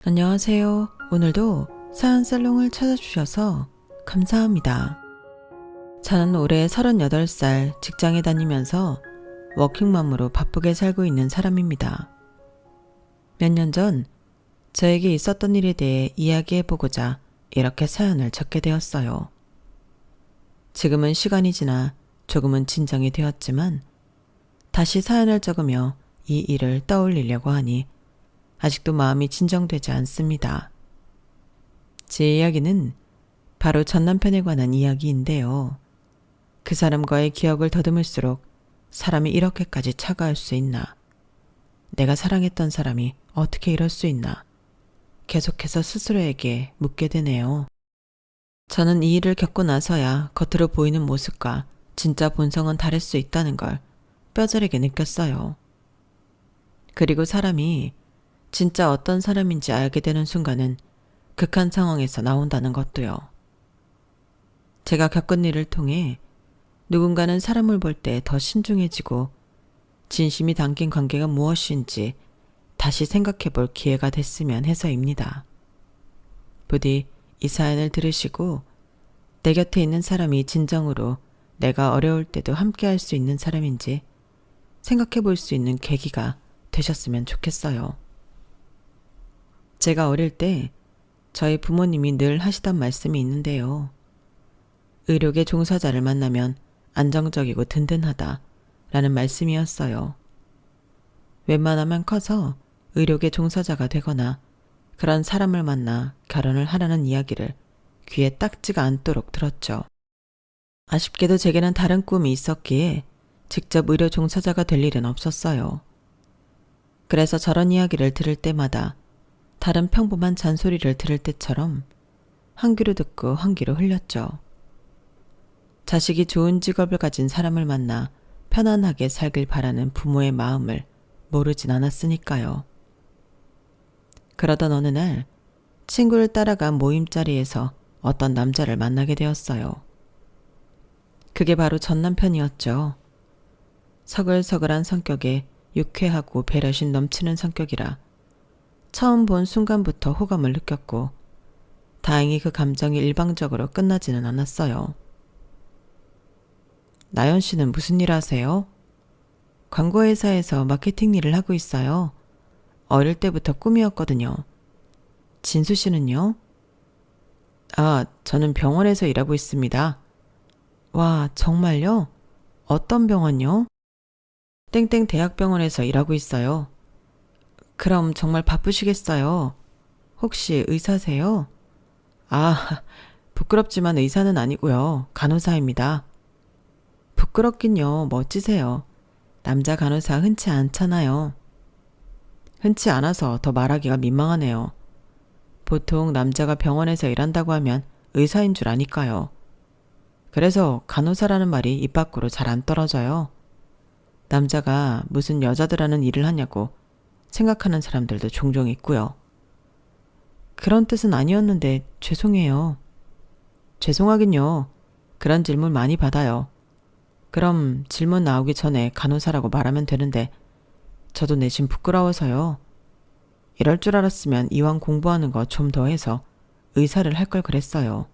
안녕하세요. 오늘도 사연 살롱을 찾아주셔서 감사합니다. 저는 올해 38살 직장에 다니면서 워킹맘으로 바쁘게 살고 있는 사람입니다. 몇 년 전 저에게 있었던 일에 대해 이야기해보고자 이렇게 사연을 적게 되었어요. 지금은 시간이 지나 조금은 진정이 되었지만 다시 사연을 적으며 이 일을 떠올리려고 하니 아직도 마음이 진정되지 않습니다. 제 이야기는 바로 전 남편에 관한 이야기인데요. 그 사람과의 기억을 더듬을수록 사람이 이렇게까지 차가울 수 있나? 내가 사랑했던 사람이 어떻게 이럴 수 있나? 계속해서 스스로에게 묻게 되네요. 저는 이 일을 겪고 나서야 겉으로 보이는 모습과 진짜 본성은 다를 수 있다는 걸 뼈저리게 느꼈어요. 그리고 사람이 진짜 어떤 사람인지 알게 되는 순간은 극한 상황에서 나온다는 것도요. 제가 겪은 일을 통해 누군가는 사람을 볼 때 더 신중해지고 진심이 담긴 관계가 무엇인지 다시 생각해 볼 기회가 됐으면 해서입니다. 부디 이 사연을 들으시고 내 곁에 있는 사람이 진정으로 내가 어려울 때도 함께 할 수 있는 사람인지 생각해 볼 수 있는 계기가 되셨으면 좋겠어요. 제가 어릴 때 저희 부모님이 늘 하시던 말씀이 있는데요. 의료계 종사자를 만나면 안정적이고 든든하다 라는 말씀이었어요. 웬만하면 커서 의료계 종사자가 되거나 그런 사람을 만나 결혼을 하라는 이야기를 귀에 딱지가 않도록 들었죠. 아쉽게도 제게는 다른 꿈이 있었기에 직접 의료 종사자가 될 일은 없었어요. 그래서 저런 이야기를 들을 때마다 다른 평범한 잔소리를 들을 때처럼 한 귀로 듣고 한 귀로 흘렸죠. 자식이 좋은 직업을 가진 사람을 만나 편안하게 살길 바라는 부모의 마음을 모르진 않았으니까요. 그러던 어느 날 친구를 따라간 모임자리에서 어떤 남자를 만나게 되었어요. 그게 바로 전 남편이었죠. 서글서글한 성격에 유쾌하고 배려심 넘치는 성격이라 처음 본 순간부터 호감을 느꼈고 다행히 그 감정이 일방적으로 끝나지는 않았어요. 나연 씨는 무슨 일 하세요? 광고회사에서 마케팅 일을 하고 있어요. 어릴 때부터 꿈이었거든요. 진수 씨는요? 저는 병원에서 일하고 있습니다. 와, 정말요? 어떤 병원요? 땡땡 대학병원에서 일하고 있어요. 그럼 정말 바쁘시겠어요. 혹시 의사세요? 부끄럽지만 의사는 아니고요. 간호사입니다. 부끄럽긴요. 멋지세요. 남자 간호사 흔치 않잖아요. 흔치 않아서 더 말하기가 민망하네요. 보통 남자가 병원에서 일한다고 하면 의사인 줄 아니까요. 그래서 간호사라는 말이 입 밖으로 잘 안 떨어져요. 남자가 무슨 여자들 하는 일을 하냐고 생각하는 사람들도 종종 있고요. 그런 뜻은 아니었는데 죄송해요. 죄송하긴요. 그런 질문 많이 받아요. 그럼 질문 나오기 전에 간호사라고 말하면 되는데 저도 내심 부끄러워서요. 이럴 줄 알았으면 이왕 공부하는 거 좀 더 해서 의사를 할 걸 그랬어요.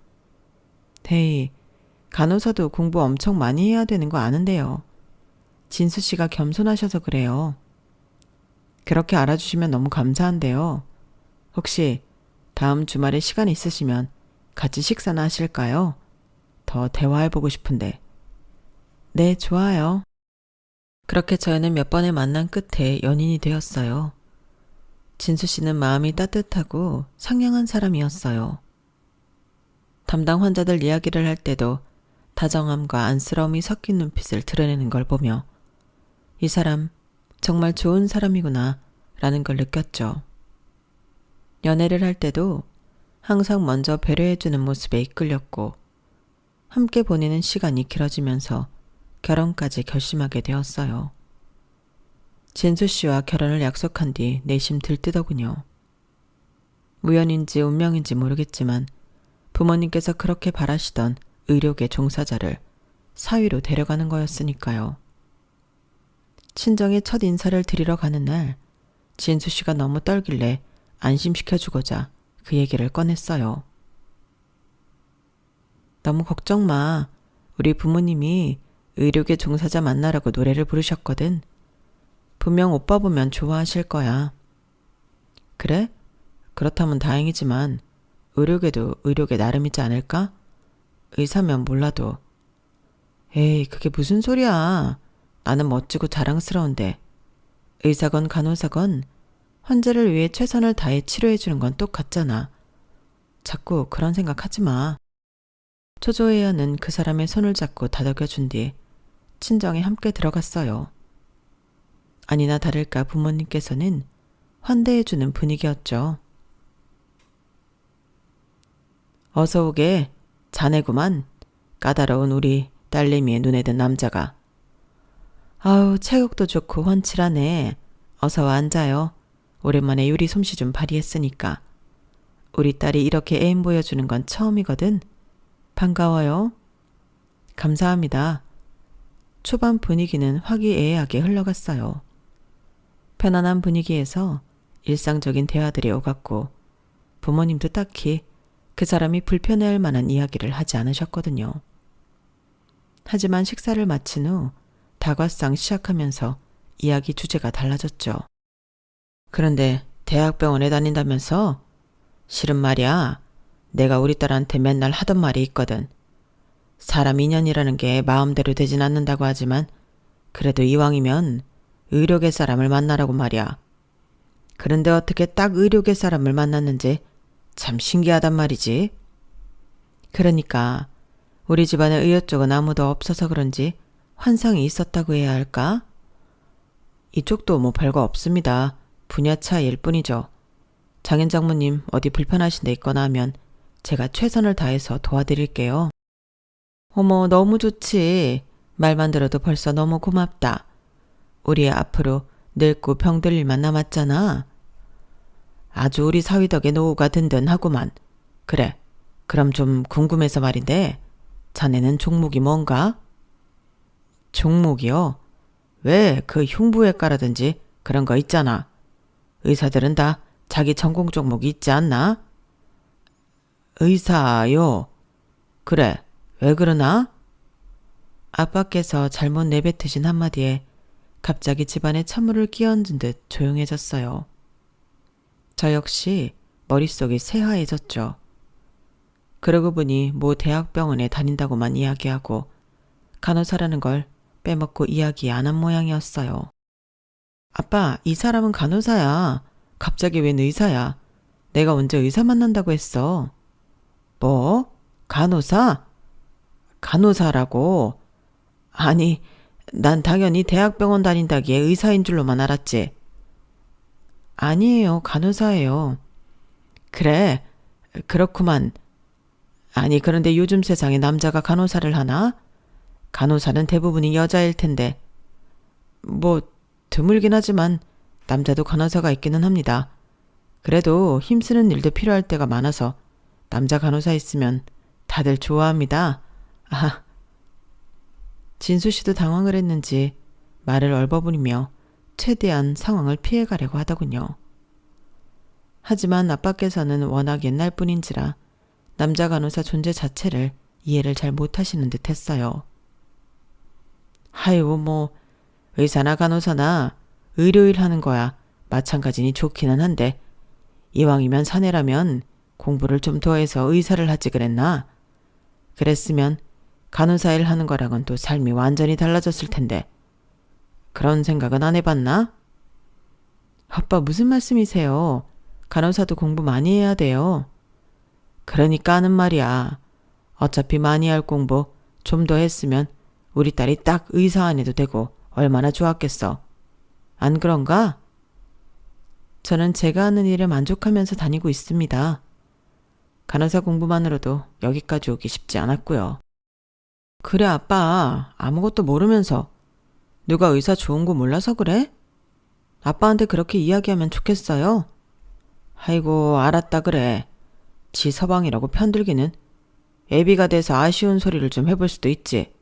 헤이, 간호사도 공부 엄청 많이 해야 되는 거 아는데요. 진수 씨가 겸손하셔서 그래요. 그렇게 알아주시면 너무 감사한데요. 혹시 다음 주말에 시간 있으시면 같이 식사나 하실까요? 더 대화해보고 싶은데. 네, 좋아요. 그렇게 저희는 몇 번의 만남 끝에 연인이 되었어요. 진수 씨는 마음이 따뜻하고 상냥한 사람이었어요. 담당 환자들 이야기를 할 때도 다정함과 안쓰러움이 섞인 눈빛을 드러내는 걸 보며 이 사람 정말 좋은 사람이구나 라는 걸 느꼈죠. 연애를 할 때도 항상 먼저 배려해주는 모습에 이끌렸고 함께 보내는 시간이 길어지면서 결혼까지 결심하게 되었어요. 진수 씨와 결혼을 약속한 뒤 내심 들뜨더군요. 우연인지 운명인지 모르겠지만 부모님께서 그렇게 바라시던 의료계 종사자를 사위로 데려가는 거였으니까요. 친정에 첫 인사를 드리러 가는 날 진수 씨가 너무 떨길래 안심시켜주고자 그 얘기를 꺼냈어요. 너무 걱정 마. 우리 부모님이 의료계 종사자 만나라고 노래를 부르셨거든. 분명 오빠 보면 좋아하실 거야. 그래? 그렇다면 다행이지만 의료계도 의료계 나름이지 않을까? 의사면 몰라도. 에이, 그게 무슨 소리야. 나는 멋지고 자랑스러운데. 의사건 간호사건 환자를 위해 최선을 다해 치료해주는 건 똑같잖아. 자꾸 그런 생각하지 마. 초조해하는 그 사람의 손을 잡고 다독여준 뒤 친정에 함께 들어갔어요. 아니나 다를까 부모님께서는 환대해주는 분위기였죠. 어서 오게. 자네구만. 까다로운 우리 딸내미의 눈에 든 남자가. 아우, 체격도 좋고 훤칠하네. 어서 와 앉아요. 오랜만에 요리 솜씨 좀 발휘했으니까. 우리 딸이 이렇게 애인 보여주는 건 처음이거든. 반가워요. 감사합니다. 초반 분위기는 화기애애하게 흘러갔어요. 편안한 분위기에서 일상적인 대화들이 오갔고 부모님도 딱히 그 사람이 불편해할 만한 이야기를 하지 않으셨거든요. 하지만 식사를 마친 후 다과상 시작하면서 이야기 주제가 달라졌죠. 그런데 대학병원에 다닌다면서? 실은 말이야. 내가 우리 딸한테 맨날 하던 말이 있거든. 사람 인연이라는 게 마음대로 되진 않는다고 하지만 그래도 이왕이면 의료계 사람을 만나라고 말이야. 그런데 어떻게 딱 의료계 사람을 만났는지 참 신기하단 말이지. 그러니까 우리 집안에 의료 쪽은 아무도 없어서 그런지 환상이 있었다고 해야 할까? 이쪽도 뭐 별거 없습니다. 분야 차이일 뿐이죠. 장인 장모님 어디 불편하신 데 있거나 하면 제가 최선을 다해서 도와드릴게요. 어머, 너무 좋지. 말만 들어도 벌써 너무 고맙다. 우리 앞으로 늙고 병들 일만 남았잖아. 아주 우리 사위 덕에 노후가 든든하구만. 그래, 그럼 좀 궁금해서 말인데 자네는 종목이 뭔가? 종목이요? 왜 그 흉부외과라든지 그런 거 있잖아. 의사들은 다 자기 전공 종목이 있지 않나? 의사요? 그래, 왜 그러나? 아빠께서 잘못 내뱉으신 한마디에 갑자기 집안에 찬물을 끼얹은 듯 조용해졌어요. 저 역시 머릿속이 새하얘졌죠. 그러고 보니 모 대학병원에 다닌다고만 이야기하고 간호사라는 걸 빼먹고 이야기 안 한 모양이었어요. 아빠, 이 사람은 간호사야. 갑자기 웬 의사야? 내가 언제 의사 만난다고 했어? 뭐? 간호사? 간호사라고? 아니, 난 당연히 대학병원 다닌다기에 의사인 줄로만 알았지. 아니에요, 간호사예요. 그래, 그렇구만. 아니, 그런데 요즘 세상에 남자가 간호사를 하나? 간호사는 대부분이 여자일 텐데. 뭐 드물긴 하지만 남자도 간호사가 있기는 합니다. 그래도 힘쓰는 일도 필요할 때가 많아서 남자 간호사 있으면 다들 좋아합니다. 아, 진수 씨도 당황을 했는지 말을 얼버무리며 최대한 상황을 피해가려고 하더군요. 하지만 아빠께서는 워낙 옛날 뿐인지라 남자 간호사 존재 자체를 이해를 잘 못하시는 듯 했어요. 하유, 뭐 의사나 간호사나 의료일 하는 거야 마찬가지니 좋기는 한데 이왕이면 사내라면 공부를 좀 더 해서 의사를 하지 그랬나? 그랬으면 간호사 일 하는 거랑은 또 삶이 완전히 달라졌을 텐데 그런 생각은 안 해봤나? 아빠, 무슨 말씀이세요? 간호사도 공부 많이 해야 돼요. 그러니까 하는 말이야. 어차피 많이 할 공부 좀 더 했으면 우리 딸이 딱 의사 안 해도 되고 얼마나 좋았겠어. 안 그런가? 저는 제가 하는 일에 만족하면서 다니고 있습니다. 간호사 공부만으로도 여기까지 오기 쉽지 않았고요. 그래, 아빠. 아무것도 모르면서. 누가 의사 좋은 거 몰라서 그래? 아빠한테 그렇게 이야기하면 좋겠어요? 아이고, 알았다 그래. 지 서방이라고 편들기는 애비가 돼서 아쉬운 소리를 좀 해볼 수도 있지.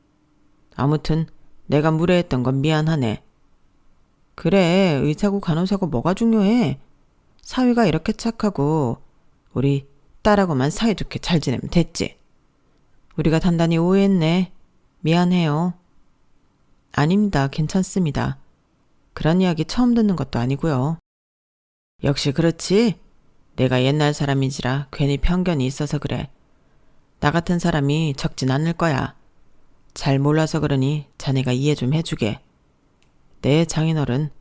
아무튼 내가 무례했던 건 미안하네. 그래, 의사고 간호사고 뭐가 중요해? 사위가 이렇게 착하고 우리 딸하고만 사이좋게 잘 지내면 됐지. 우리가 단단히 오해했네. 미안해요. 아닙니다. 괜찮습니다. 그런 이야기 처음 듣는 것도 아니고요. 역시 그렇지. 내가 옛날 사람이지라 괜히 편견이 있어서 그래. 나 같은 사람이 적진 않을 거야. 잘 몰라서 그러니 자네가 이해 좀 해주게. 네, 장인어른.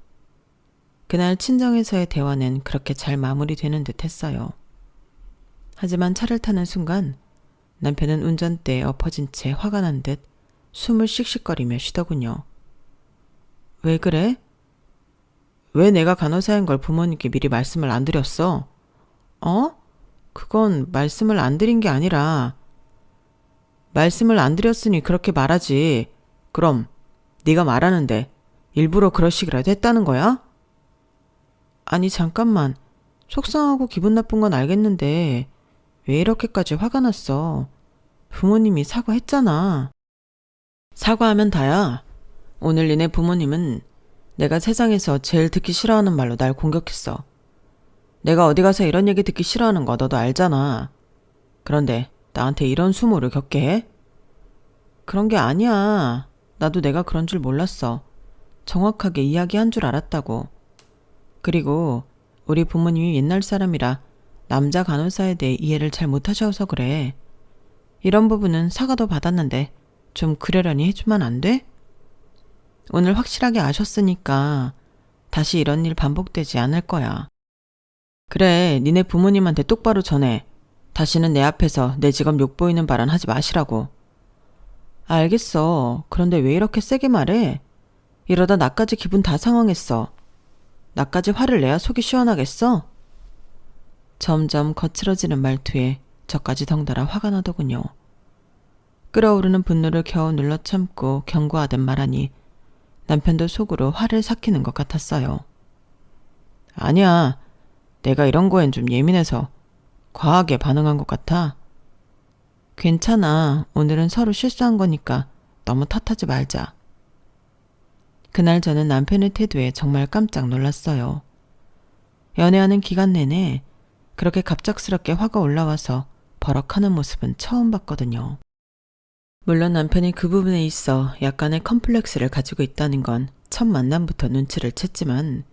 그날 친정에서의 대화는 그렇게 잘 마무리되는 듯 했어요. 하지만 차를 타는 순간 남편은 운전대에 엎어진 채 화가 난 듯 숨을 씩씩거리며 쉬더군요. 왜 그래? 왜 내가 간호사인 걸 부모님께 미리 말씀을 안 드렸어? 그건 말씀을 안 드린 게 아니라 말씀을 안 드렸으니 그렇게 말하지. 그럼 네가 말하는데 일부러 그러시기라도 했다는 거야? 아니 잠깐만. 속상하고 기분 나쁜 건 알겠는데 왜 이렇게까지 화가 났어? 부모님이 사과했잖아. 사과하면 다야. 오늘 니네 부모님은 내가 세상에서 제일 듣기 싫어하는 말로 날 공격했어. 내가 어디 가서 이런 얘기 듣기 싫어하는 거 너도 알잖아. 그런데 나한테 이런 수모를 겪게 해? 그런 게 아니야. 나도 내가 그런 줄 몰랐어. 정확하게 이야기한 줄 알았다고. 그리고 우리 부모님이 옛날 사람이라 남자 간호사에 대해 이해를 잘 못하셔서 그래. 이런 부분은 사과도 받았는데 좀 그러려니 해주면 안 돼? 오늘 확실하게 아셨으니까 다시 이런 일 반복되지 않을 거야. 그래, 니네 부모님한테 똑바로 전해. 다시는 내 앞에서 내 직업 욕보이는 발언 하지 마시라고. 알겠어. 그런데 왜 이렇게 세게 말해? 이러다 나까지 기분 다 상황했어. 나까지 화를 내야 속이 시원하겠어? 점점 거칠어지는 말투에 저까지 덩달아 화가 나더군요. 끓어오르는 분노를 겨우 눌러 참고 경고하듯 말하니 남편도 속으로 화를 삭히는 것 같았어요. 아니야. 내가 이런 거엔 좀 예민해서 과하게 반응한 것 같아. 괜찮아. 오늘은 서로 실수한 거니까 너무 탓하지 말자. 그날 저는 남편의 태도에 정말 깜짝 놀랐어요. 연애하는 기간 내내 그렇게 갑작스럽게 화가 올라와서 버럭하는 모습은 처음 봤거든요. 물론 남편이 그 부분에 있어 약간의 컴플렉스를 가지고 있다는 건 첫 만남부터 눈치를 챘지만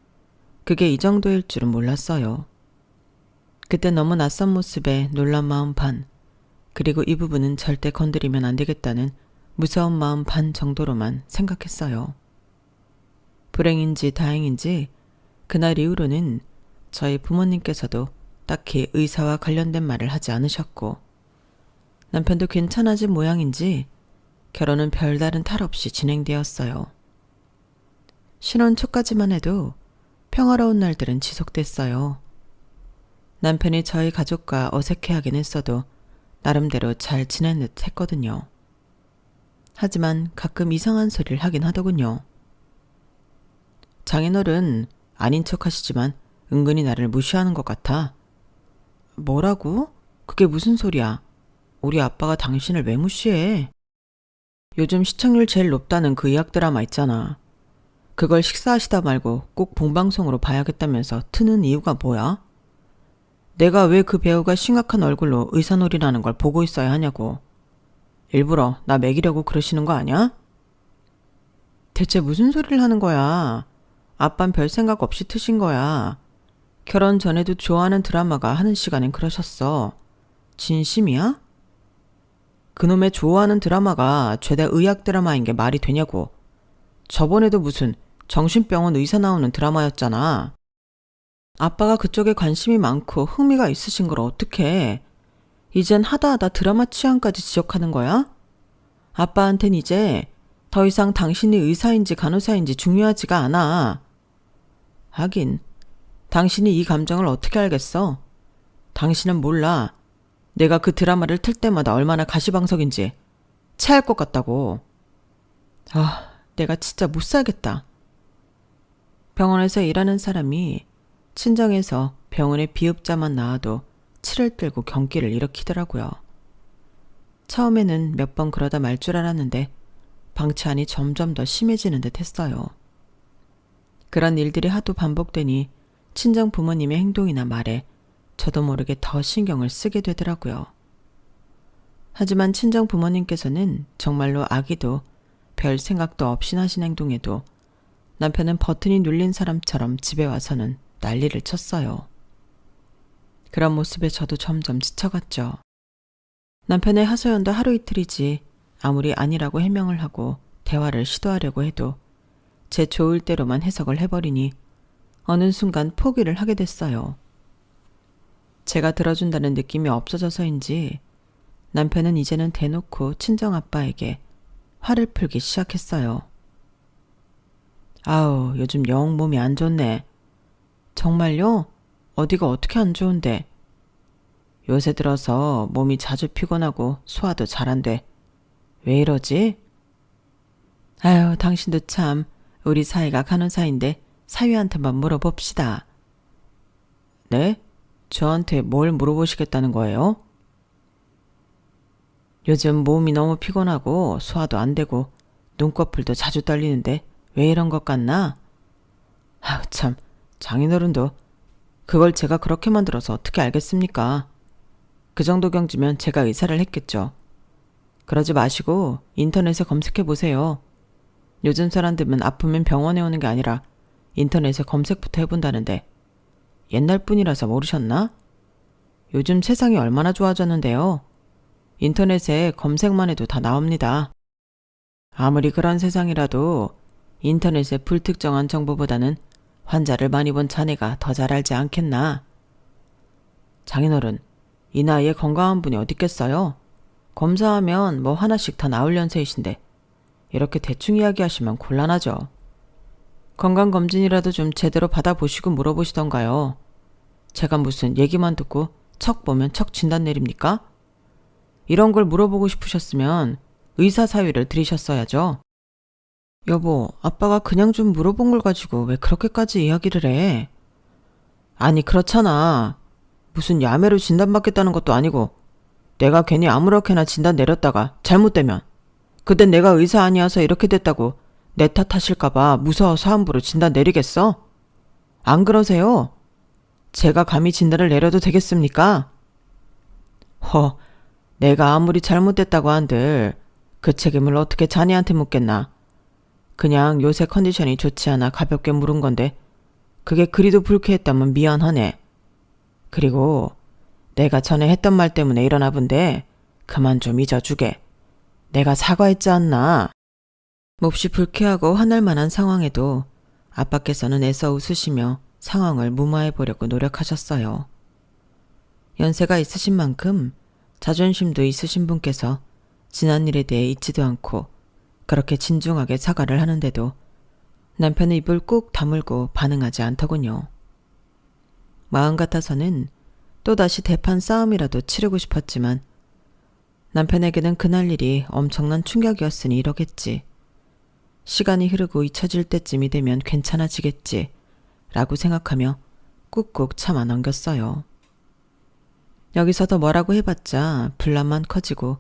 그게 이 정도일 줄은 몰랐어요. 그때 너무 낯선 모습에 놀란 마음 반, 그리고 이 부분은 절대 건드리면 안 되겠다는 무서운 마음 반 정도로만 생각했어요. 불행인지 다행인지 그날 이후로는 저희 부모님께서도 딱히 의사와 관련된 말을 하지 않으셨고 남편도 괜찮아진 모양인지 결혼은 별다른 탈 없이 진행되었어요. 신혼 초까지만 해도 평화로운 날들은 지속됐어요. 남편이 저희 가족과 어색해하긴 했어도 나름대로 잘 지낸 듯 했거든요. 하지만 가끔 이상한 소리를 하긴 하더군요. 장인어른 아닌 척 하시지만 은근히 나를 무시하는 것 같아. 뭐라고? 그게 무슨 소리야? 우리 아빠가 당신을 왜 무시해? 요즘 시청률 제일 높다는 그 의학 드라마 있잖아. 그걸 식사하시다 말고 꼭 본방송으로 봐야겠다면서 트는 이유가 뭐야? 내가 왜 그 배우가 심각한 얼굴로 의사놀이라는 걸 보고 있어야 하냐고. 일부러 나 먹이려고 그러시는 거 아니야? 대체 무슨 소리를 하는 거야? 아빤 별 생각 없이 트신 거야. 결혼 전에도 좋아하는 드라마가 하는 시간엔 그러셨어. 진심이야? 그놈의 좋아하는 드라마가 죄다 의학 드라마인 게 말이 되냐고. 저번에도 무슨 정신병원 의사 나오는 드라마였잖아. 아빠가 그쪽에 관심이 많고 흥미가 있으신 걸 어떡해. 이젠 하다하다 드라마 취향까지 지적하는 거야? 아빠한텐 이제 더 이상 당신이 의사인지 간호사인지 중요하지가 않아. 하긴 당신이 이 감정을 어떻게 알겠어? 당신은 몰라. 내가 그 드라마를 틀 때마다 얼마나 가시방석인지 체할 것 같다고. 내가 진짜 못 살겠다. 병원에서 일하는 사람이 친정에서 병원에 비읍자만 나와도 치를 들고 경기를 일으키더라고요. 처음에는 몇 번 그러다 말 줄 알았는데 방치안이 점점 더 심해지는 듯 했어요. 그런 일들이 하도 반복되니 친정 부모님의 행동이나 말에 저도 모르게 더 신경을 쓰게 되더라고요. 하지만 친정 부모님께서는 정말로 아기도 별 생각도 없이 하신 행동에도 남편은 버튼이 눌린 사람처럼 집에 와서는 난리를 쳤어요. 그런 모습에 저도 점점 지쳐갔죠. 남편의 하소연도 하루 이틀이지 아무리 아니라고 해명을 하고 대화를 시도하려고 해도 제 좋을 대로만 해석을 해버리니 어느 순간 포기를 하게 됐어요. 제가 들어준다는 느낌이 없어져서인지 남편은 이제는 대놓고 친정아빠에게 화를 풀기 시작했어요. 아우, 요즘 영 몸이 안 좋네. 정말요? 어디가 어떻게 안 좋은데? 요새 들어서 몸이 자주 피곤하고 소화도 잘 안 돼. 왜 이러지? 아유, 당신도 참 우리 사이가 간호사인데 사위한테만 물어봅시다. 네? 저한테 뭘 물어보시겠다는 거예요? 요즘 몸이 너무 피곤하고 소화도 안 되고 눈꺼풀도 자주 떨리는데 왜 이런 것 같나? 아우 참, 장인어른도 그걸 제가 그렇게 만들어서 어떻게 알겠습니까? 그 정도 경지면 제가 의사를 했겠죠. 그러지 마시고 인터넷에 검색해 보세요. 요즘 사람들은 아프면 병원에 오는 게 아니라 인터넷에 검색부터 해본다는데 옛날 분이라서 모르셨나? 요즘 세상이 얼마나 좋아졌는데요. 인터넷에 검색만 해도 다 나옵니다. 아무리 그런 세상이라도 인터넷의 불특정한 정보보다는 환자를 많이 본 자네가 더 잘 알지 않겠나? 장인어른, 이 나이에 건강한 분이 어딨겠어요? 검사하면 뭐 하나씩 다 나올 연세이신데 이렇게 대충 이야기하시면 곤란하죠. 건강검진이라도 좀 제대로 받아보시고 물어보시던가요. 제가 무슨 얘기만 듣고 척 보면 척 진단 내립니까? 이런 걸 물어보고 싶으셨으면 의사 사위를 들이셨어야죠. 여보, 아빠가 그냥 좀 물어본 걸 가지고 왜 그렇게까지 이야기를 해? 아니 그렇잖아. 무슨 야매로 진단받겠다는 것도 아니고 내가 괜히 아무렇게나 진단 내렸다가 잘못되면 그땐 내가 의사 아니어서 이렇게 됐다고 내 탓하실까봐 무서워서 함부로 진단 내리겠어? 안 그러세요? 제가 감히 진단을 내려도 되겠습니까? 내가 아무리 잘못됐다고 한들 그 책임을 어떻게 자네한테 묻겠나? 그냥 요새 컨디션이 좋지 않아 가볍게 물은 건데 그게 그리도 불쾌했다면 미안하네. 그리고 내가 전에 했던 말 때문에 일어나 본데 그만 좀 잊어주게. 내가 사과했지 않나? 몹시 불쾌하고 화날 만한 상황에도 아빠께서는 애써 웃으시며 상황을 무마해보려고 노력하셨어요. 연세가 있으신 만큼 자존심도 있으신 분께서 지난 일에 대해 잊지도 않고 그렇게 진중하게 사과를 하는데도 남편의 입을 꾹 다물고 반응하지 않더군요. 마음 같아서는 또다시 대판 싸움이라도 치르고 싶었지만 남편에게는 그날 일이 엄청난 충격이었으니 이러겠지. 시간이 흐르고 잊혀질 때쯤이 되면 괜찮아지겠지 라고 생각하며 꾹꾹 참아 넘겼어요. 여기서 더 뭐라고 해봤자 분란만 커지고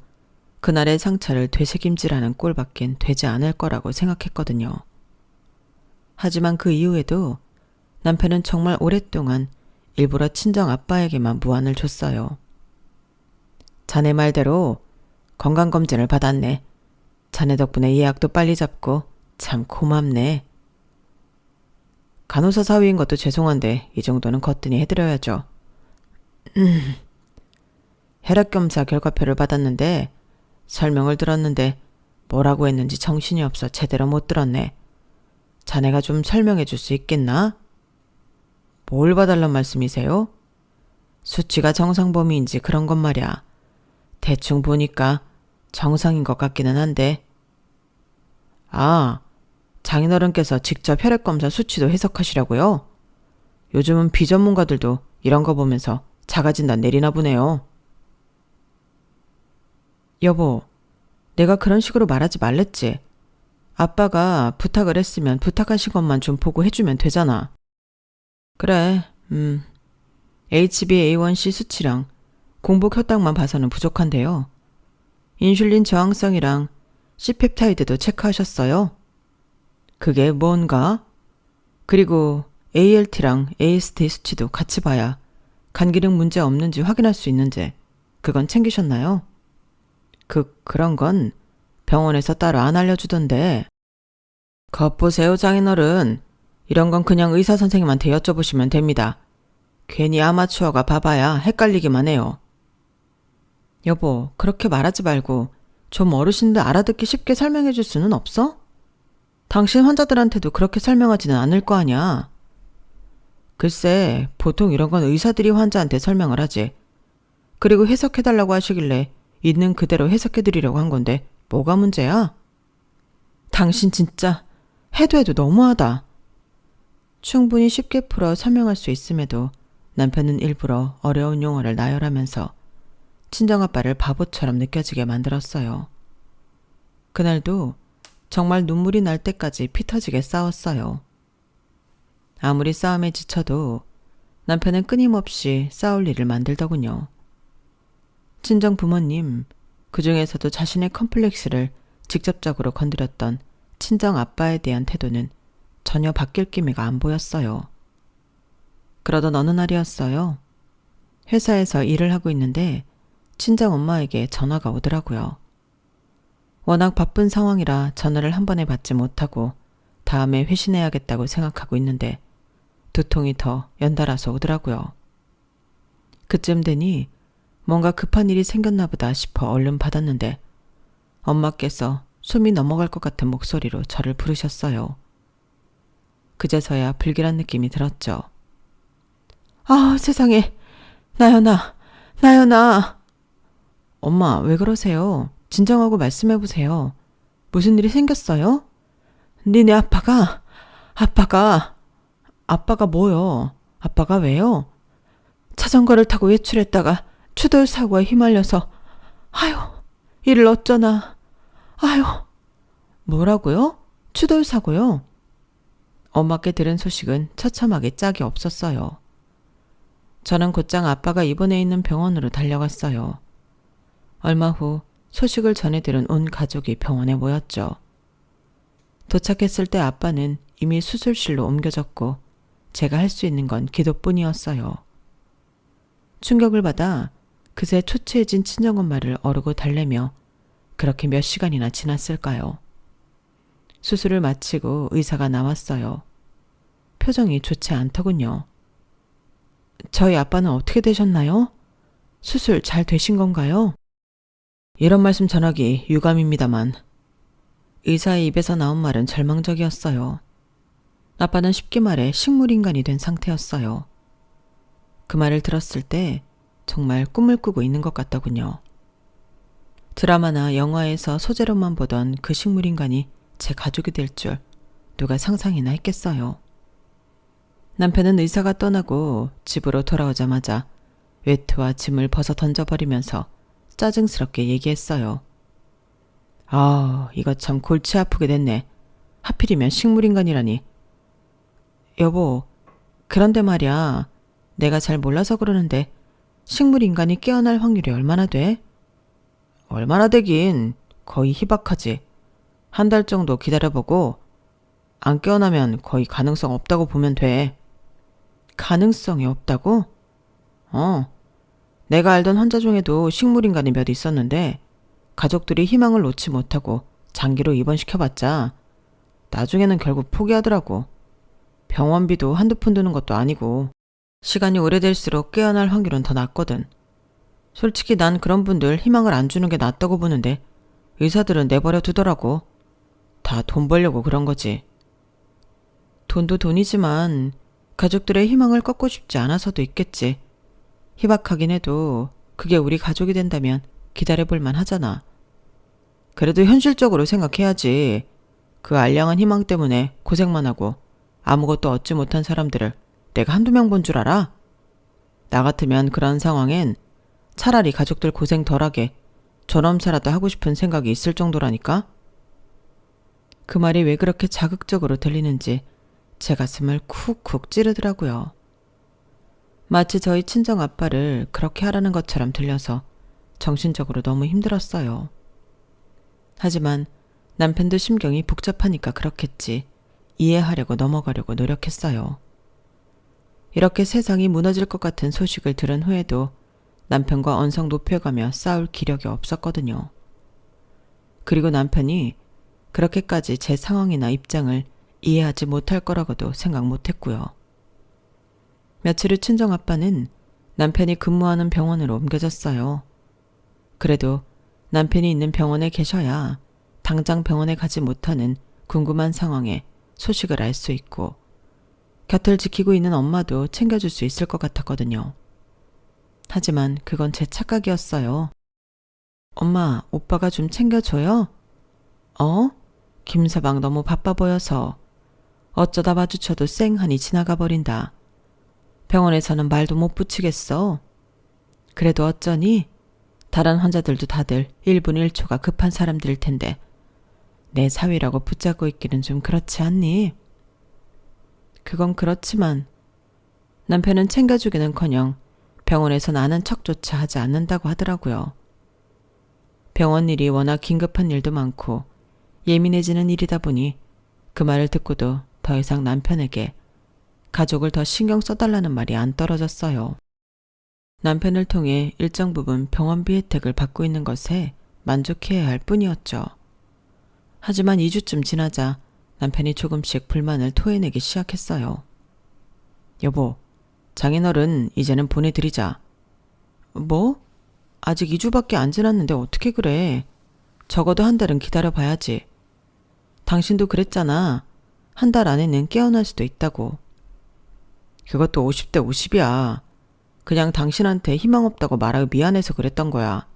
그날의 상처를 되새김질하는 꼴밖엔 되지 않을 거라고 생각했거든요. 하지만 그 이후에도 남편은 정말 오랫동안 일부러 친정 아빠에게만 무안을 줬어요. 자네 말대로 건강검진을 받았네. 자네 덕분에 예약도 빨리 잡고 참 고맙네. 간호사 사위인 것도 죄송한데 이 정도는 거뜬히 해드려야죠. 혈액검사 결과표를 받았는데 설명을 들었는데 뭐라고 했는지 정신이 없어 제대로 못 들었네. 자네가 좀 설명해 줄 수 있겠나? 뭘 봐달란 말씀이세요? 수치가 정상 범위인지 그런 것 말이야. 대충 보니까 정상인 것 같기는 한데. 아, 장인어른께서 직접 혈액검사 수치도 해석하시려고요? 요즘은 비전문가들도 이런 거 보면서 자가진단 내리나 보네요. 여보, 내가 그런 식으로 말하지 말랬지. 아빠가 부탁을 했으면 부탁하신 것만 좀 보고 해주면 되잖아. 그래, HbA1c 수치랑 공복 혈당만 봐서는 부족한데요. 인슐린 저항성이랑 C펩타이드도 체크하셨어요? 그게 뭔가? 그리고 ALT랑 AST 수치도 같이 봐야 간 기능 문제 없는지 확인할 수 있는지 그건 챙기셨나요? 그런 건 병원에서 따로 안 알려주던데. 겉보세요, 장인어른. 이런 건 그냥 의사 선생님한테 여쭤보시면 됩니다. 괜히 아마추어가 봐봐야 헷갈리기만 해요. 여보, 그렇게 말하지 말고 좀 어르신들 알아듣기 쉽게 설명해 줄 수는 없어? 당신 환자들한테도 그렇게 설명하지는 않을 거 아냐. 글쎄, 보통 이런 건 의사들이 환자한테 설명을 하지. 그리고 해석해달라고 하시길래 있는 그대로 해석해드리려고 한 건데 뭐가 문제야? 당신 진짜 해도 너무하다. 충분히 쉽게 풀어 설명할 수 있음에도 남편은 일부러 어려운 용어를 나열하면서 친정아빠를 바보처럼 느껴지게 만들었어요. 그날도 정말 눈물이 날 때까지 피 터지게 싸웠어요. 아무리 싸움에 지쳐도 남편은 끊임없이 싸울 일을 만들더군요. 친정 부모님, 그중에서도 자신의 컴플렉스를 직접적으로 건드렸던 친정 아빠에 대한 태도는 전혀 바뀔 기미가 안 보였어요. 그러던 어느 날이었어요. 회사에서 일을 하고 있는데 친정 엄마에게 전화가 오더라고요. 워낙 바쁜 상황이라 전화를 한 번에 받지 못하고 다음에 회신해야겠다고 생각하고 있는데 두 통이 더 연달아서 오더라고요. 그쯤 되니 뭔가 급한 일이 생겼나 보다 싶어 얼른 받았는데 엄마께서 숨이 넘어갈 것 같은 목소리로 저를 부르셨어요. 그제서야 불길한 느낌이 들었죠. 아, 세상에. 나연아. 엄마, 왜 그러세요? 진정하고 말씀해보세요. 무슨 일이 생겼어요? 니네 아빠가 뭐요? 아빠가 왜요? 자전거를 타고 외출했다가 추돌 사고에 휘말려서 아유, 이를 어쩌나. 아유. 뭐라고요? 추돌 사고요? 엄마께 들은 소식은 처참하게 짝이 없었어요. 저는 곧장 아빠가 입원해 있는 병원으로 달려갔어요. 얼마 후 소식을 전해 들은 온 가족이 병원에 모였죠. 도착했을 때 아빠는 이미 수술실로 옮겨졌고 제가 할 수 있는 건 기도뿐이었어요. 충격을 받아 그새 초췌해진 친정엄마를 어르고 달래며 그렇게 몇 시간이나 지났을까요? 수술을 마치고 의사가 나왔어요. 표정이 좋지 않더군요. 저희 아빠는 어떻게 되셨나요? 수술 잘 되신 건가요? 이런 말씀 전하기 유감입니다만 의사의 입에서 나온 말은 절망적이었어요. 아빠는 쉽게 말해 식물인간이 된 상태였어요. 그 말을 들었을 때 정말 꿈을 꾸고 있는 것 같더군요. 드라마나 영화에서 소재로만 보던 그 식물인간이 제 가족이 될 줄 누가 상상이나 했겠어요. 남편은 의사가 떠나고 집으로 돌아오자마자 외투와 짐을 벗어 던져버리면서 짜증스럽게 얘기했어요. 아, 이거 참 골치 아프게 됐네. 하필이면 식물인간이라니. 여보, 그런데 말이야. 내가 잘 몰라서 그러는데 식물인간이 깨어날 확률이 얼마나 돼? 얼마나 되긴 거의 희박하지. 한 달 정도 기다려보고 안 깨어나면 거의 가능성 없다고 보면 돼. 가능성이 없다고? 내가 알던 환자 중에도 식물인간이 몇 있었는데 가족들이 희망을 놓지 못하고 장기로 입원시켜봤자 나중에는 결국 포기하더라고. 병원비도 한두 푼 드는 것도 아니고 시간이 오래될수록 깨어날 확률은 더 낮거든. 솔직히 난 그런 분들 희망을 안 주는 게 낫다고 보는데 의사들은 내버려 두더라고. 다 돈 벌려고 그런 거지. 돈도 돈이지만 가족들의 희망을 꺾고 싶지 않아서도 있겠지. 희박하긴 해도 그게 우리 가족이 된다면 기다려볼 만 하잖아. 그래도 현실적으로 생각해야지. 그 알량한 희망 때문에 고생만 하고 아무것도 얻지 못한 사람들을 내가 한두 명 본 줄 알아? 나 같으면 그런 상황엔 차라리 가족들 고생 덜하게 존엄사라도 하고 싶은 생각이 있을 정도라니까? 그 말이 왜 그렇게 자극적으로 들리는지 제 가슴을 쿡쿡 찌르더라고요. 마치 저희 친정 아빠를 그렇게 하라는 것처럼 들려서 정신적으로 너무 힘들었어요. 하지만 남편도 심경이 복잡하니까 그렇겠지. 이해하려고 넘어가려고 노력했어요. 이렇게 세상이 무너질 것 같은 소식을 들은 후에도 남편과 언성 높여가며 싸울 기력이 없었거든요. 그리고 남편이 그렇게까지 제 상황이나 입장을 이해하지 못할 거라고도 생각 못했고요. 며칠 후 친정아빠는 남편이 근무하는 병원으로 옮겨졌어요. 그래도 남편이 있는 병원에 계셔야 당장 병원에 가지 못하는 궁금한 상황에 소식을 알 수 있고 곁을 지키고 있는 엄마도 챙겨줄 수 있을 것 같았거든요. 하지만 그건 제 착각이었어요. 엄마, 오빠가 좀 챙겨줘요? 김서방 너무 바빠 보여서 어쩌다 마주쳐도 쌩하니 지나가 버린다. 병원에서는 말도 못 붙이겠어. 그래도 어쩌니? 다른 환자들도 다들 1분 1초가 급한 사람들일 텐데 내 사위라고 붙잡고 있기는 좀 그렇지 않니? 그건 그렇지만 남편은 챙겨주기는커녕 병원에선 아는 척조차 하지 않는다고 하더라고요. 병원 일이 워낙 긴급한 일도 많고 예민해지는 일이다 보니 그 말을 듣고도 더 이상 남편에게 가족을 더 신경 써달라는 말이 안 떨어졌어요. 남편을 통해 일정 부분 병원비 혜택을 받고 있는 것에 만족해야 할 뿐이었죠. 하지만 2주쯤 지나자 남편이 조금씩 불만을 토해내기 시작했어요. 여보, 장인어른 이제는 보내드리자. 뭐? 아직 2주밖에 안 지났는데 어떻게 그래? 적어도 한 달은 기다려봐야지. 당신도 그랬잖아. 한 달 안에는 깨어날 수도 있다고. 그것도 50대 50이야. 그냥 당신한테 희망 없다고 말하기 미안해서 그랬던 거야.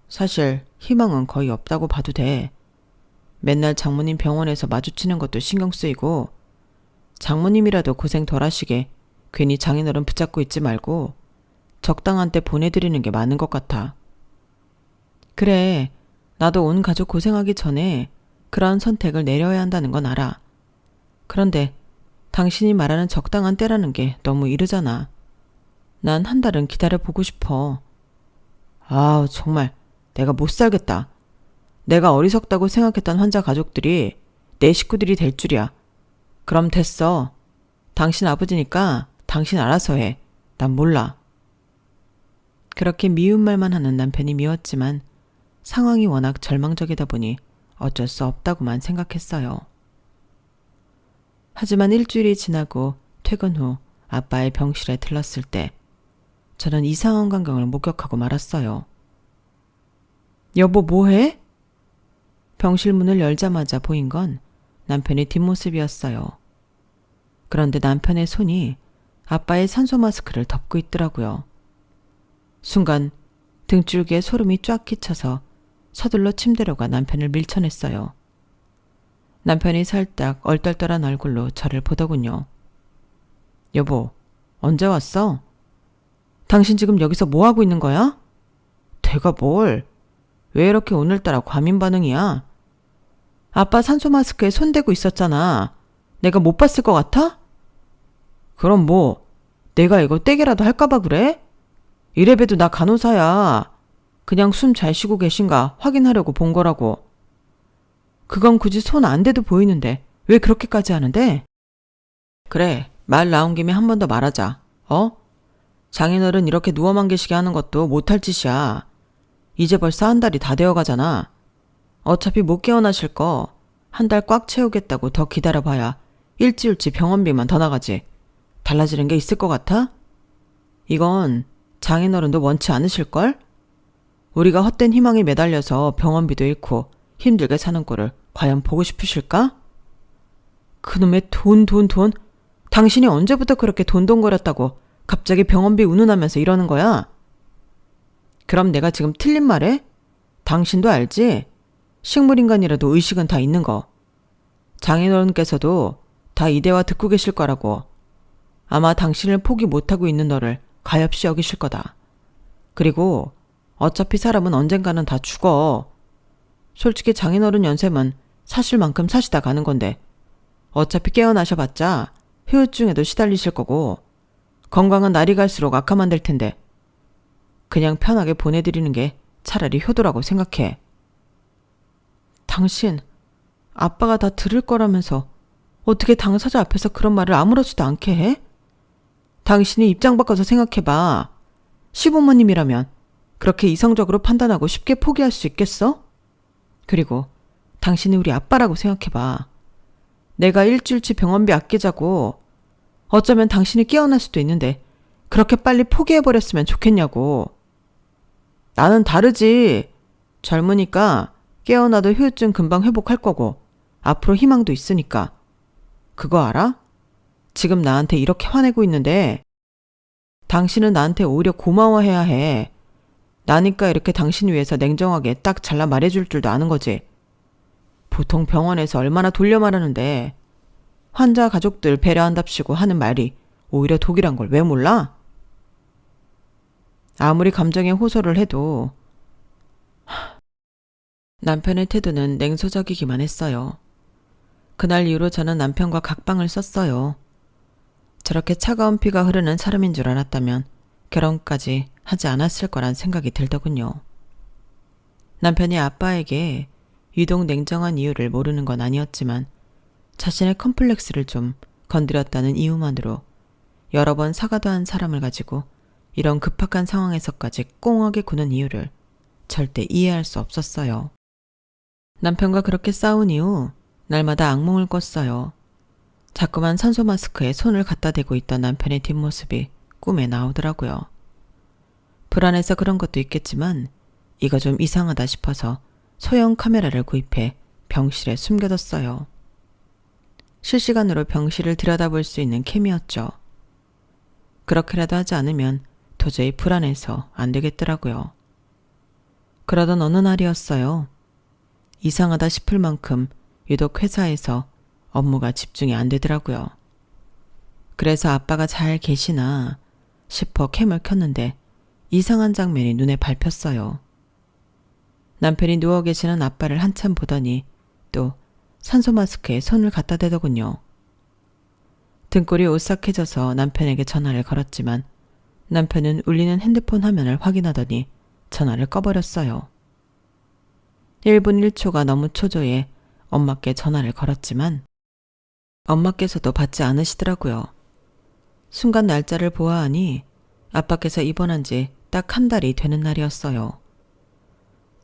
사실 희망은 거의 없다고 봐도 돼. 맨날 장모님 병원에서 마주치는 것도 신경 쓰이고 장모님이라도 고생 덜 하시게 괜히 장인어른 붙잡고 있지 말고 적당한 때 보내드리는 게 맞는 것 같아. 그래, 나도 온 가족 고생하기 전에 그런 선택을 내려야 한다는 건 알아. 그런데 당신이 말하는 적당한 때라는 게 너무 이르잖아. 난 한 달은 기다려보고 싶어. 아우, 정말 내가 못 살겠다. 내가 어리석다고 생각했던 환자 가족들이 내 식구들이 될 줄이야. 그럼 됐어. 당신 아버지니까 당신 알아서 해. 난 몰라. 그렇게 미운 말만 하는 남편이 미웠지만 상황이 워낙 절망적이다 보니 어쩔 수 없다고만 생각했어요. 하지만 일주일이 지나고 퇴근 후 아빠의 병실에 들렀을 때 저는 이상한 광경을 목격하고 말았어요. 여보, 뭐해? 병실 문을 열자마자 보인 건 남편의 뒷모습이었어요. 그런데 남편의 손이 아빠의 산소 마스크를 덮고 있더라고요. 순간 등줄기에 소름이 쫙 끼쳐서 서둘러 침대로 가 남편을 밀쳐냈어요. 남편이 살짝 얼떨떨한 얼굴로 저를 보더군요. 여보, 언제 왔어? 당신 지금 여기서 뭐 하고 있는 거야? 내가 뭘? 왜 이렇게 오늘따라 과민 반응이야? 아빠 산소 마스크에 손대고 있었잖아. 내가 못 봤을 것 같아? 그럼 뭐, 내가 이거 떼기라도 할까봐 그래? 이래봬도 나 간호사야. 그냥 숨 잘 쉬고 계신가 확인하려고 본 거라고. 그건 굳이 손 안 대도 보이는데 왜 그렇게까지 하는데? 그래, 말 나온 김에 한 번 더 말하자. 장인어른 이렇게 누워만 계시게 하는 것도 못할 짓이야. 이제 벌써 한 달이 다 되어 가잖아. 어차피 못 깨어나실 거 한 달 꽉 채우겠다고 더 기다려봐야 일주일치 병원비만 더 나가지. 달라지는 게 있을 것 같아? 이건 장인어른도 원치 않으실걸? 우리가 헛된 희망에 매달려서 병원비도 잃고 힘들게 사는 꼴을 과연 보고 싶으실까? 그놈의 돈. 당신이 언제부터 그렇게 돈돈거렸다고 갑자기 병원비 운운하면서 이러는 거야? 그럼 내가 지금 틀린 말해? 당신도 알지? 식물인간이라도 의식은 다 있는 거. 장인어른께서도 다 이 대화 듣고 계실 거라고. 아마 당신을 포기 못하고 있는 너를 가엾이 여기실 거다. 그리고 어차피 사람은 언젠가는 다 죽어. 솔직히 장인어른 연세면 사실 만큼 사시다 가는 건데 어차피 깨어나셔봤자 후유증에도 시달리실 거고 건강은 날이 갈수록 악화만 될 텐데 그냥 편하게 보내드리는 게 차라리 효도라고 생각해. 당신, 아빠가 다 들을 거라면서 어떻게 당사자 앞에서 그런 말을 아무렇지도 않게 해? 당신이 입장 바꿔서 생각해봐. 시부모님이라면 그렇게 이성적으로 판단하고 쉽게 포기할 수 있겠어? 그리고 당신이 우리 아빠라고 생각해봐. 내가 일주일치 병원비 아끼자고 어쩌면 당신이 깨어날 수도 있는데 그렇게 빨리 포기해버렸으면 좋겠냐고. 나는 다르지. 젊으니까 깨어나도 후유증 금방 회복할 거고 앞으로 희망도 있으니까. 그거 알아? 지금 나한테 이렇게 화내고 있는데 당신은 나한테 오히려 고마워해야 해. 나니까 이렇게 당신 위해서 냉정하게 딱 잘라 말해줄 줄도 아는 거지. 보통 병원에서 얼마나 돌려 말하는데 환자 가족들 배려한답시고 하는 말이 오히려 독이란 걸 왜 몰라? 아무리 감정에 호소를 해도 남편의 태도는 냉소적이기만 했어요. 그날 이후로 저는 남편과 각방을 썼어요. 저렇게 차가운 피가 흐르는 사람인 줄 알았다면 결혼까지 하지 않았을 거란 생각이 들더군요. 남편이 아빠에게 유독 냉정한 이유를 모르는 건 아니었지만 자신의 컴플렉스를 좀 건드렸다는 이유만으로 여러 번 사과도 한 사람을 가지고 이런 급박한 상황에서까지 꽁하게 구는 이유를 절대 이해할 수 없었어요. 남편과 그렇게 싸운 이후 날마다 악몽을 꿨어요. 자꾸만 산소 마스크에 손을 갖다 대고 있던 남편의 뒷모습이 꿈에 나오더라고요. 불안해서 그런 것도 있겠지만 이거 좀 이상하다 싶어서 소형 카메라를 구입해 병실에 숨겨뒀어요. 실시간으로 병실을 들여다볼 수 있는 캠이었죠. 그렇게라도 하지 않으면 도저히 불안해서 안 되겠더라고요. 그러던 어느 날이었어요. 이상하다 싶을 만큼 유독 회사에서 업무가 집중이 안 되더라고요. 그래서 아빠가 잘 계시나 싶어 캠을 켰는데 이상한 장면이 눈에 밟혔어요. 남편이 누워 계시는 아빠를 한참 보더니 또 산소 마스크에 손을 갖다 대더군요. 등골이 오싹해져서 남편에게 전화를 걸었지만 남편은 울리는 핸드폰 화면을 확인하더니 전화를 꺼버렸어요. 1분 1초가 너무 초조해 엄마께 전화를 걸었지만 엄마께서도 받지 않으시더라고요. 순간 날짜를 보아하니 아빠께서 입원한 지 딱 한 달이 되는 날이었어요.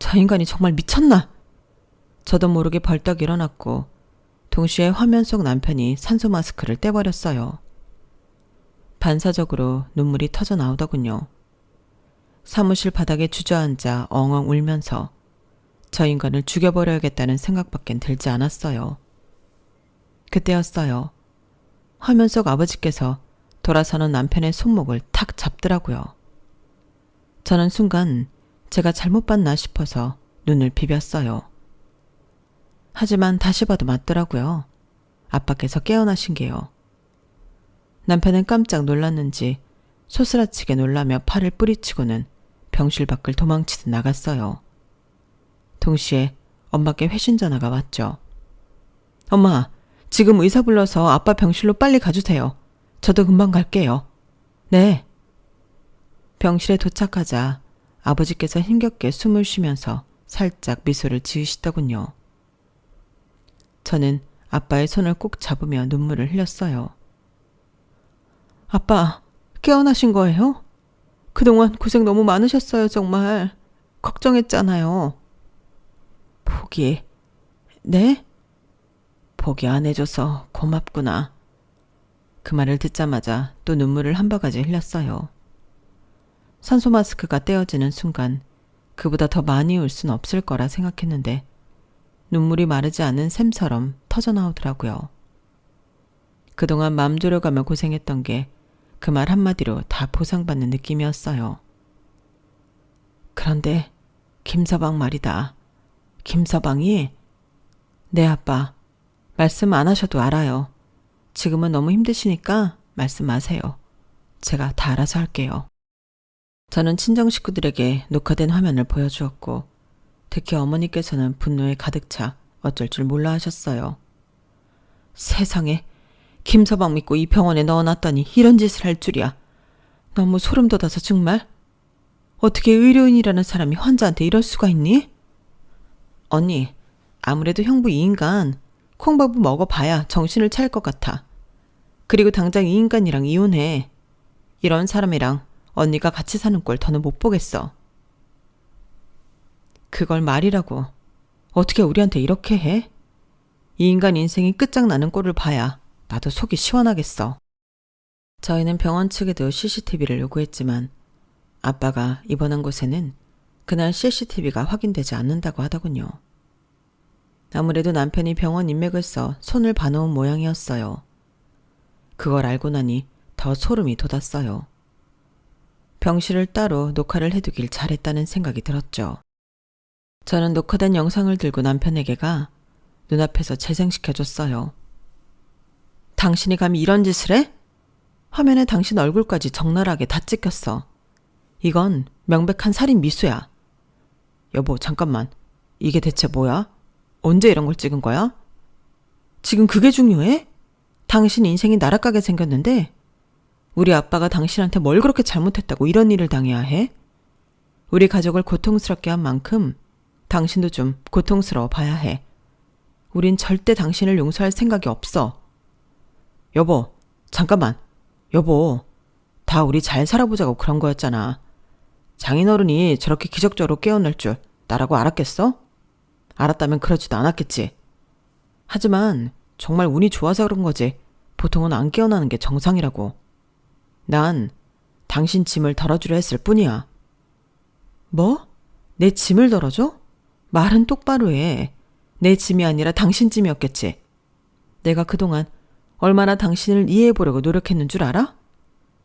저 인간이 정말 미쳤나? 저도 모르게 벌떡 일어났고 동시에 화면 속 남편이 산소 마스크를 떼버렸어요. 반사적으로 눈물이 터져 나오더군요. 사무실 바닥에 주저앉아 엉엉 울면서 저 인간을 죽여버려야겠다는 생각밖엔 들지 않았어요. 그때였어요. 화면 속 아버지께서 돌아서는 남편의 손목을 탁 잡더라고요. 저는 순간 제가 잘못 봤나 싶어서 눈을 비볐어요. 하지만 다시 봐도 맞더라고요. 아빠께서 깨어나신 게요. 남편은 깜짝 놀랐는지 소스라치게 놀라며 팔을 뿌리치고는 병실 밖을 도망치듯 나갔어요. 동시에 엄마께 회신 전화가 왔죠. 엄마, 지금 의사 불러서 아빠 병실로 빨리 가주세요. 저도 금방 갈게요. 네. 병실에 도착하자 아버지께서 힘겹게 숨을 쉬면서 살짝 미소를 지으시더군요. 저는 아빠의 손을 꼭 잡으며 눈물을 흘렸어요. 아빠, 깨어나신 거예요? 그동안 고생 너무 많으셨어요, 정말. 걱정했잖아요. 포기. 네? 포기 안 해줘서 고맙구나. 그 말을 듣자마자 또 눈물을 한 바가지 흘렸어요. 산소 마스크가 떼어지는 순간 그보다 더 많이 울 순 없을 거라 생각했는데 눈물이 마르지 않은 샘처럼 터져나오더라고요. 그동안 맘 졸여가며 고생했던 게 그 말 한마디로 다 보상받는 느낌이었어요. 그런데 김서방 말이다. 김서방이 네 아빠, 말씀 안 하셔도 알아요. 지금은 너무 힘드시니까 말씀하세요. 제가 다 알아서 할게요. 저는 친정 식구들에게 녹화된 화면을 보여주었고 특히 어머니께서는 분노에 가득 차 어쩔 줄 몰라 하셨어요. 세상에, 김서방 믿고 이 병원에 넣어놨더니 이런 짓을 할 줄이야. 너무 소름 돋아서 정말. 어떻게 의료인이라는 사람이 환자한테 이럴 수가 있니? 언니, 아무래도 형부 이 인간 콩밥을 먹어봐야 정신을 차릴 것 같아. 그리고 당장 이 인간이랑 이혼해. 이런 사람이랑 언니가 같이 사는 꼴 더는 못 보겠어. 그걸 말이라고. 어떻게 우리한테 이렇게 해? 이 인간 인생이 끝장나는 꼴을 봐야 나도 속이 시원하겠어. 저희는 병원 측에도 CCTV를 요구했지만 아빠가 입원한 곳에는 그날 CCTV가 확인되지 않는다고 하더군요. 아무래도 남편이 병원 인맥을 써 손을 봐놓은 모양이었어요. 그걸 알고 나니 더 소름이 돋았어요. 병실을 따로 녹화를 해두길 잘했다는 생각이 들었죠. 저는 녹화된 영상을 들고 남편에게 가 눈앞에서 재생시켜줬어요. 당신이 감히 이런 짓을 해? 화면에 당신 얼굴까지 적나라하게 다 찍혔어. 이건 명백한 살인 미수야. 여보, 잠깐만. 이게 대체 뭐야? 언제 이런 걸 찍은 거야? 지금 그게 중요해? 당신 인생이 날아가게 생겼는데 우리 아빠가 당신한테 뭘 그렇게 잘못했다고 이런 일을 당해야 해? 우리 가족을 고통스럽게 한 만큼 당신도 좀 고통스러워 봐야 해. 우린 절대 당신을 용서할 생각이 없어. 여보, 잠깐만. 여보, 다 우리 잘 살아보자고 그런 거였잖아. 장인어른이 저렇게 기적적으로 깨어날 줄 나라고 알았겠어? 알았다면 그러지도 않았겠지. 하지만 정말 운이 좋아서 그런 거지. 보통은 안 깨어나는 게 정상이라고. 난 당신 짐을 덜어주려 했을 뿐이야. 뭐? 내 짐을 덜어줘? 말은 똑바로 해. 내 짐이 아니라 당신 짐이었겠지. 내가 그동안 얼마나 당신을 이해해보려고 노력했는 줄 알아?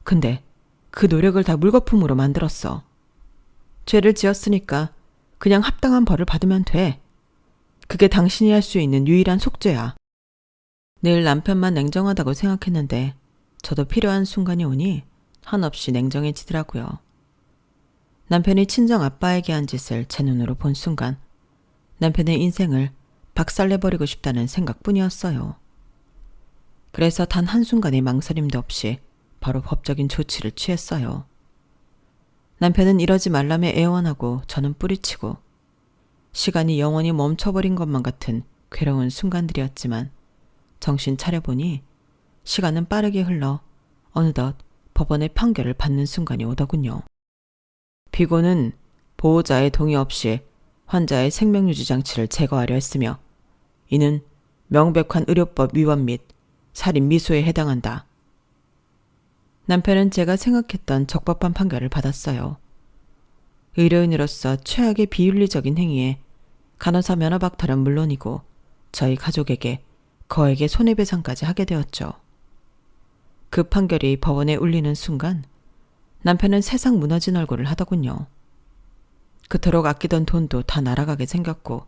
근데 그 노력을 다 물거품으로 만들었어. 죄를 지었으니까 그냥 합당한 벌을 받으면 돼. 그게 당신이 할 수 있는 유일한 속죄야. 늘 남편만 냉정하다고 생각했는데 저도 필요한 순간이 오니 한없이 냉정해지더라고요. 남편이 친정 아빠에게 한 짓을 제 눈으로 본 순간 남편의 인생을 박살내버리고 싶다는 생각뿐이었어요. 그래서 단 한순간의 망설임도 없이 바로 법적인 조치를 취했어요. 남편은 이러지 말라며 애원하고 저는 뿌리치고 시간이 영원히 멈춰버린 것만 같은 괴로운 순간들이었지만 정신 차려보니 시간은 빠르게 흘러 어느덧 법원의 판결을 받는 순간이 오더군요. 피고는 보호자의 동의 없이 환자의 생명유지 장치를 제거하려 했으며 이는 명백한 의료법 위반 및 살인 미수에 해당한다. 남편은 제가 생각했던 적법한 판결을 받았어요. 의료인으로서 최악의 비윤리적인 행위에 간호사 면허박탈은 물론이고 저희 가족에게 거액의 손해배상까지 하게 되었죠. 그 판결이 법원에 울리는 순간 남편은 세상 무너진 얼굴을 하더군요. 그토록 아끼던 돈도 다 날아가게 생겼고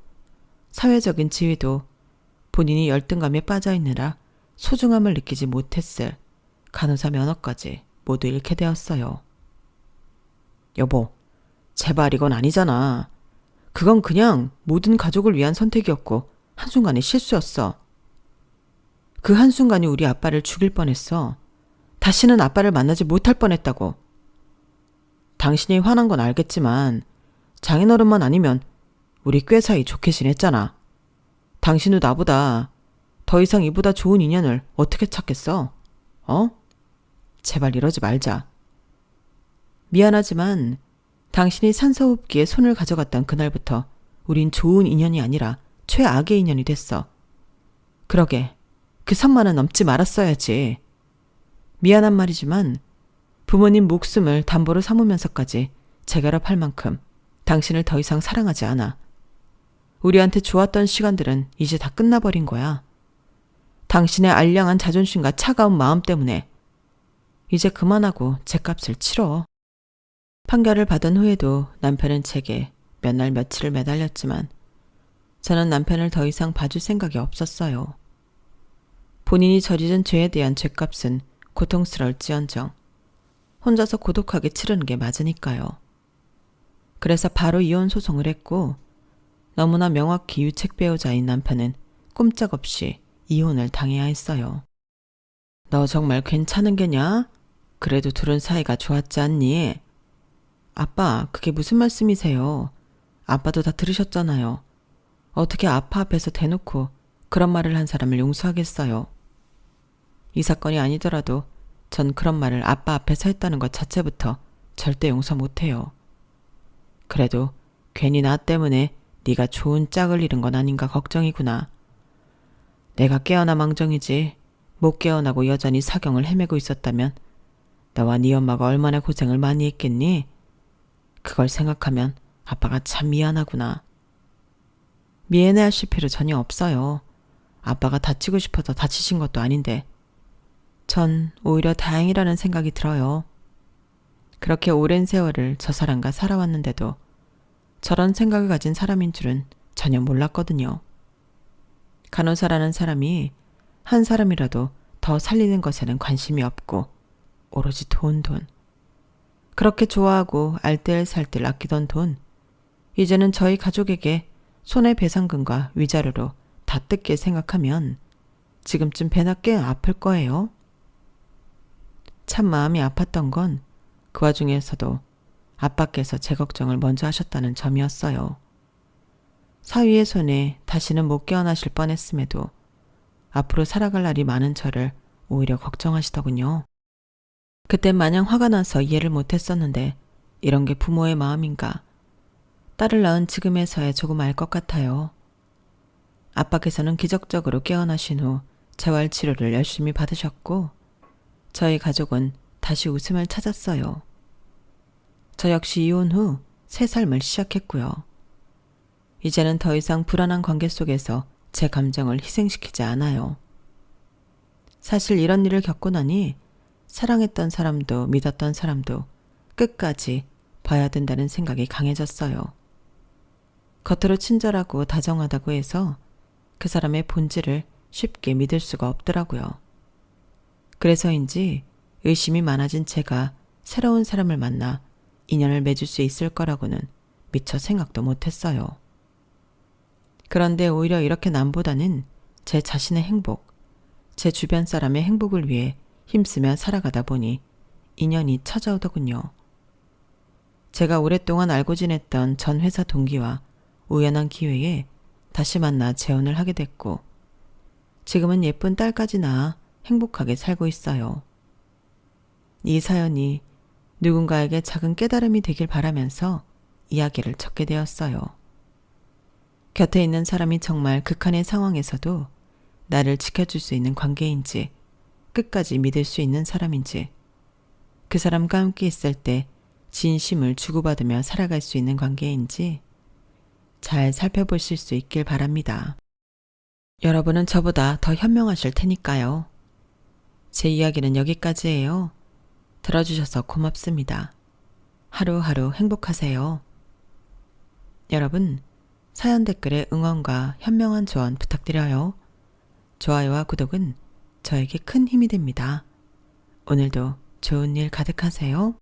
사회적인 지위도 본인이 열등감에 빠져있느라 소중함을 느끼지 못했을 간호사 면허까지 모두 잃게 되었어요. 여보, 제발 이건 아니잖아. 그건 그냥 모든 가족을 위한 선택이었고 한순간의 실수였어. 그 한순간이 우리 아빠를 죽일 뻔했어. 다시는 아빠를 만나지 못할 뻔했다고. 당신이 화난 건 알겠지만 장인어른만 아니면 우리 꽤 사이 좋게 지냈잖아. 당신도 나보다 더 이상 이보다 좋은 인연을 어떻게 찾겠어? 어? 제발 이러지 말자. 미안하지만 당신이 산소호흡기에 손을 가져갔던 그날부터 우린 좋은 인연이 아니라 최악의 인연이 됐어. 그러게 그 선만은 넘지 말았어야지. 미안한 말이지만 부모님 목숨을 담보로 삼으면서까지 재결합할 만큼 당신을 더 이상 사랑하지 않아. 우리한테 좋았던 시간들은 이제 다 끝나버린 거야. 당신의 알량한 자존심과 차가운 마음 때문에 이제 그만하고 죗값을 치러. 판결을 받은 후에도 남편은 제게 몇 날 며칠을 매달렸지만 저는 남편을 더 이상 봐줄 생각이 없었어요. 본인이 저지른 죄에 대한 죗값은 고통스러울지언정 혼자서 고독하게 치르는 게 맞으니까요. 그래서 바로 이혼 소송을 했고 너무나 명확히 유책 배우자인 남편은 꼼짝없이 이혼을 당해야 했어요. 너 정말 괜찮은 게냐? 그래도 둘은 사이가 좋았지 않니? 아빠, 그게 무슨 말씀이세요? 아빠도 다 들으셨잖아요. 어떻게 아빠 앞에서 대놓고 그런 말을 한 사람을 용서하겠어요? 이 사건이 아니더라도 전 그런 말을 아빠 앞에서 했다는 것 자체부터 절대 용서 못해요. 그래도 괜히 나 때문에 네가 좋은 짝을 잃은 건 아닌가 걱정이구나. 내가 깨어나 망정이지 못 깨어나고 여전히 사경을 헤매고 있었다면 너와 네 엄마가 얼마나 고생을 많이 했겠니? 그걸 생각하면 아빠가 참 미안하구나. 미안해하실 필요 전혀 없어요. 아빠가 다치고 싶어서 다치신 것도 아닌데 전 오히려 다행이라는 생각이 들어요. 그렇게 오랜 세월을 저 사람과 살아왔는데도 저런 생각을 가진 사람인 줄은 전혀 몰랐거든요. 간호사라는 사람이 한 사람이라도 더 살리는 것에는 관심이 없고 오로지 돈. 그렇게 좋아하고 알뜰살뜰 아끼던 돈, 이제는 저희 가족에게 손해배상금과 위자료로 다 뜯길 생각하면 지금쯤 배나 꽤 아플 거예요. 참 마음이 아팠던 건 그 와중에서도 아빠께서 제 걱정을 먼저 하셨다는 점이었어요. 사위의 손에 다시는 못 깨어나실 뻔했음에도 앞으로 살아갈 날이 많은 저를 오히려 걱정하시더군요. 그땐 마냥 화가 나서 이해를 못했었는데 이런 게 부모의 마음인가. 딸을 낳은 지금에서야 조금 알 것 같아요. 아빠께서는 기적적으로 깨어나신 후 재활치료를 열심히 받으셨고 저희 가족은 다시 웃음을 찾았어요. 저 역시 이혼 후 새 삶을 시작했고요. 이제는 더 이상 불안한 관계 속에서 제 감정을 희생시키지 않아요. 사실 이런 일을 겪고 나니 사랑했던 사람도 믿었던 사람도 끝까지 봐야 된다는 생각이 강해졌어요. 겉으로 친절하고 다정하다고 해서 그 사람의 본질을 쉽게 믿을 수가 없더라고요. 그래서인지 의심이 많아진 제가 새로운 사람을 만나 인연을 맺을 수 있을 거라고는 미처 생각도 못했어요. 그런데 오히려 이렇게 남보다는 제 자신의 행복, 제 주변 사람의 행복을 위해 힘쓰며 살아가다 보니 인연이 찾아오더군요. 제가 오랫동안 알고 지냈던 전 회사 동기와 우연한 기회에 다시 만나 재혼을 하게 됐고 지금은 예쁜 딸까지 낳아 행복하게 살고 있어요. 이 사연이 누군가에게 작은 깨달음이 되길 바라면서 이야기를 적게 되었어요. 곁에 있는 사람이 정말 극한의 상황에서도 나를 지켜줄 수 있는 관계인지 끝까지 믿을 수 있는 사람인지 그 사람과 함께 있을 때 진심을 주고받으며 살아갈 수 있는 관계인지 잘 살펴보실 수 있길 바랍니다. 여러분은 저보다 더 현명하실 테니까요. 제 이야기는 여기까지예요. 들어주셔서 고맙습니다. 하루하루 행복하세요. 여러분, 사연 댓글에 응원과 현명한 조언 부탁드려요. 좋아요와 구독은 저에게 큰 힘이 됩니다. 오늘도 좋은 일 가득하세요.